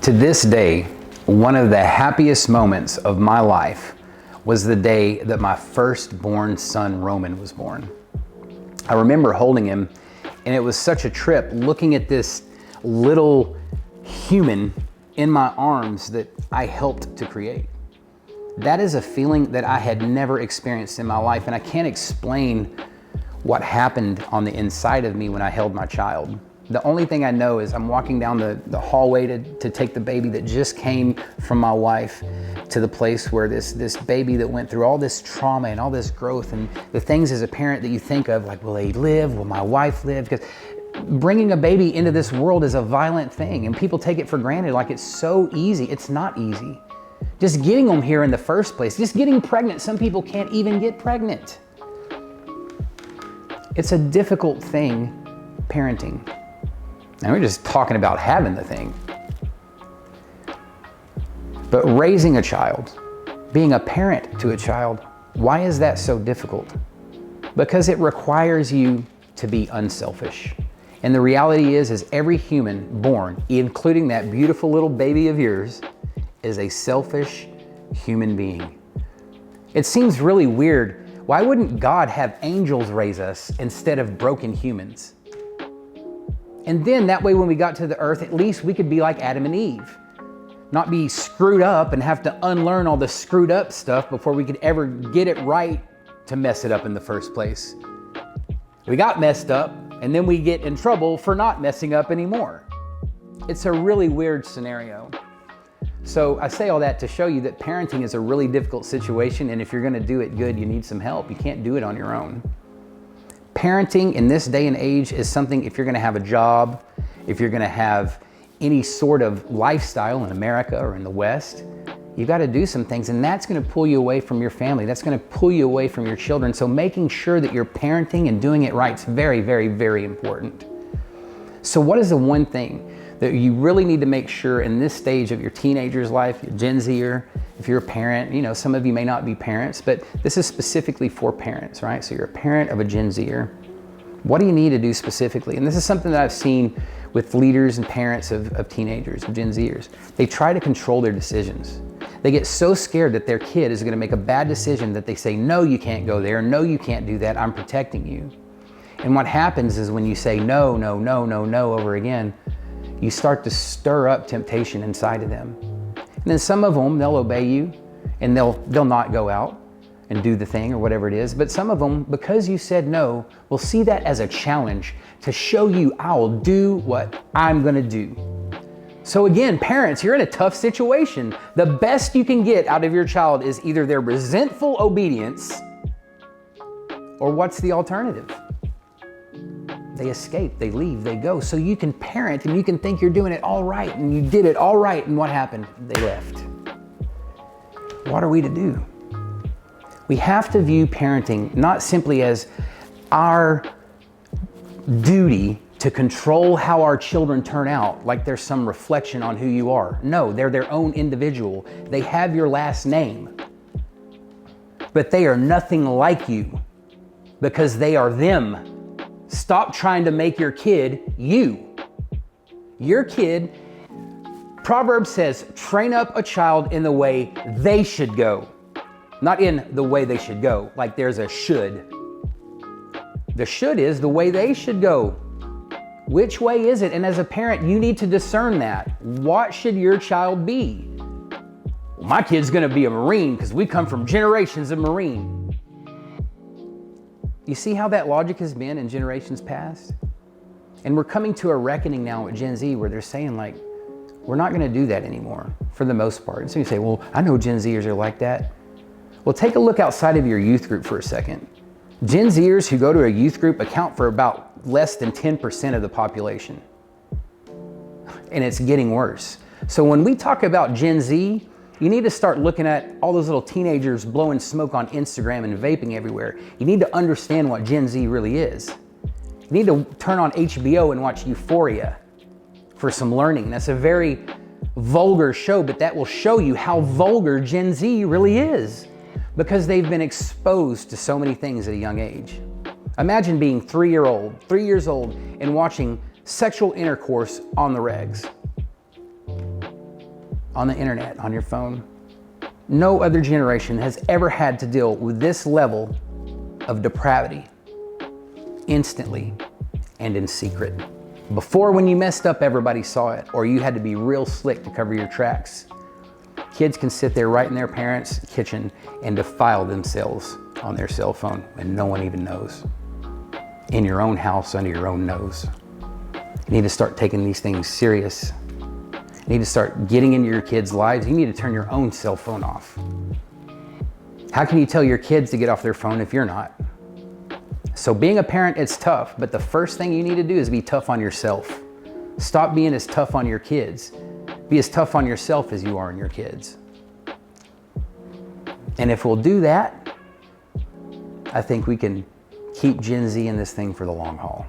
To this day, one of the happiest moments of my life was the day that my firstborn son, Roman, was born. I remember holding him, and it was such a trip looking at this little human in my arms that I helped to create. That is a feeling that I had never experienced in my life, and I can't explain what happened on the inside of me when I held my child. The only thing I know is I'm walking down the hallway to take the baby that just came from my wife to the place where this baby that went through all this trauma and all this growth and the things as a parent that you think of, like, will they live? Will my wife live? Because bringing a baby into this world is a violent thing, and people take it for granted like it's so easy. It's not easy. Just getting them here in the first place, just getting pregnant. Some people can't even get pregnant. It's a difficult thing, parenting. And we're just talking about having the thing. But raising a child, being a parent to a child, why is that so difficult? Because it requires you to be unselfish. And the reality is every human born, including that beautiful little baby of yours, is a selfish human being. It seems really weird. Why wouldn't God have angels raise us instead of broken humans? And then that way, when we got to the earth, at least we could be like Adam and Eve, not be screwed up and have to unlearn all the screwed up stuff before we could ever get it right to mess it up in the first place. We got messed up, and then we get in trouble for not messing up anymore. It's a really weird scenario. So I say all that to show you that parenting is a really difficult situation, and if you're gonna do it good, you need some help. You can't do it on your own. Parenting in this day and age is something, if you're gonna have a job, if you're gonna have any sort of lifestyle in America or in the West, you've gotta do some things, and that's gonna pull you away from your family. That's gonna pull you away from your children. So making sure that you're parenting and doing it right is very, very, very important. So what is the one thing that you really need to make sure in this stage of your teenager's life, your Gen Zer, if you're a parent, you know, some of you may not be parents, but this is specifically for parents, right? So you're a parent of a Gen Zer. What do you need to do specifically? And this is something that I've seen with leaders and parents of teenagers, of Gen Zers. They try to control their decisions. They get so scared that their kid is gonna make a bad decision that they say, no, you can't go there, no, you can't do that, I'm protecting you. And what happens is when you say no, no, no, no, no over again, you start to stir up temptation inside of them. And then some of them, they'll obey you and they'll not go out and do the thing or whatever it is. But some of them, because you said no, will see that as a challenge to show you, I'll do what I'm gonna do. So again, parents, you're in a tough situation. The best you can get out of your child is either their resentful obedience, or what's the alternative? They escape, they leave, they go. So you can parent and you can think you're doing it all right and you did it all right, and what happened? They left. What are we to do? We have to view parenting not simply as our duty to control how our children turn out, like there's some reflection on who you are. No, they're their own individual. They have your last name, but they are nothing like you because they are them. Stop trying to make your kid you. Your kid, Proverbs says, train up a child in the way they should go. Not in the way they should go, like there's a should. The should is the way they should go. Which way is it? And as a parent, you need to discern that. What should your child be? Well, my kid's gonna be a Marine because we come from generations of Marine. You see how that logic has been in generations past? And we're coming to a reckoning now with Gen Z where they're saying, like, we're not gonna do that anymore for the most part. And so you say, well, I know Gen Zers are like that. Well, take a look outside of your youth group for a second. Gen Zers who go to a youth group account for about less than 10% of the population. And it's getting worse. So when we talk about Gen Z, you need to start looking at all those little teenagers blowing smoke on Instagram and vaping everywhere. You need to understand what Gen Z really is. You need to turn on HBO and watch Euphoria for some learning. That's a very vulgar show, but that will show you how vulgar Gen Z really is because they've been exposed to so many things at a young age. Imagine being 3 years old, and watching sexual intercourse on the regs. on the internet, on your phone. No other generation has ever had to deal with this level of depravity instantly and in secret. Before, when you messed up, everybody saw it, or you had to be real slick to cover your tracks. Kids can sit there right in their parents' kitchen and defile themselves on their cell phone, and no one even knows. In your own house, under your own nose. You need to start taking these things serious. You need to start getting into your kids' lives. You need to turn your own cell phone off. How can you tell your kids to get off their phone if you're not? So being a parent, it's tough, but the first thing you need to do is be tough on yourself. Stop being as tough on your kids. Be as tough on yourself as you are on your kids. And if we'll do that, I think we can keep Gen Z in this thing for the long haul.